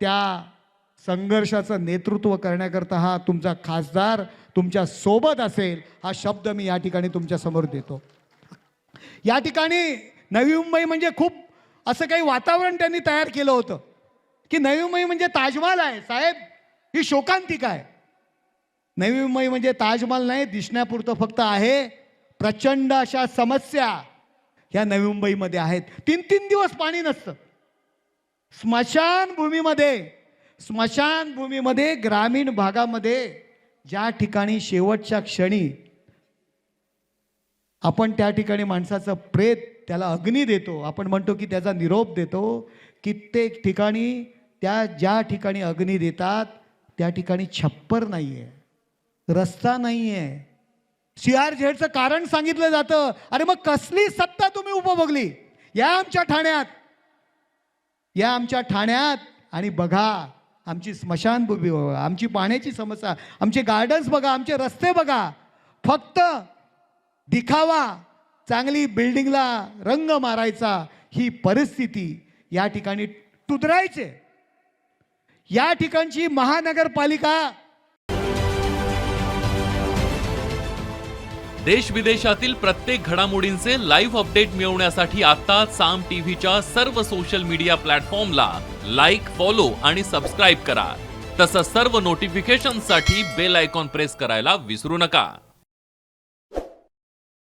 त्या संघर्षाचं नेतृत्व करण्याकरता हा तुमचा खासदार तुमच्या सोबत असेल, हा शब्द मी या ठिकाणी तुमच्या समोर देतो। या ठिकाणी नवी मुंबई म्हणजे खूप असं काही वातावरण त्यांनी तयार केलं होतं की नवी मुंबई म्हणजे ताजमहल आहे साहेब, ही शोकांतिका आहे। नवी मुंबई म्हणजे ताजमहल नाही, दिसण्यापुरतं फक्त आहे। प्रचंड अशा समस्या ह्या नवी मुंबईमध्ये आहेत। 3-3 दिवस पाणी नसतं। स्मशानभूमीमध्ये ग्रामीण भागामध्ये ज्या ठिकाणी शेवटच्या क्षणी आपण त्या ठिकाणी माणसाचं प्रेत त्याला अग्नी देतो, आपण म्हणतो की त्याचा निरोप देतो। कित्येक ठिकाणी ज्या ठिकाणी अग्नी देतात त्या ठिकाणी छप्पर नाहीये, रस्ता नाहीये। CRZचं कारण सांगितलं जातं। अरे मग कसली सत्ता तुम्ही उपभोगली? या आमच्या ठाण्यात आणि बघा आमची स्मशानभूमी बघा, आमची पाण्याची समस्या, आमचे गार्डन्स बघा, आमचे रस्ते बघा। फक्त दिखावा, चांगली बिल्डिंगला रंग मारायचा, ही परिस्थिती या ठिकाणी सुधारायचे। या ठिकाणची महानगरपालिका देश विदेशातील प्रत्येक घडामोडींचे लाईव्ह अपडेट मिळवण्यासाठी आता साम टीव्हीच्या सर्व सोशल मीडिया प्लॅटफॉर्मला लाईक, फॉलो आणि सबस्क्राईब करा। तसंच सर्व नोटिफिकेशनसाठी बेल आयकॉन प्रेस करायला विसरू नका।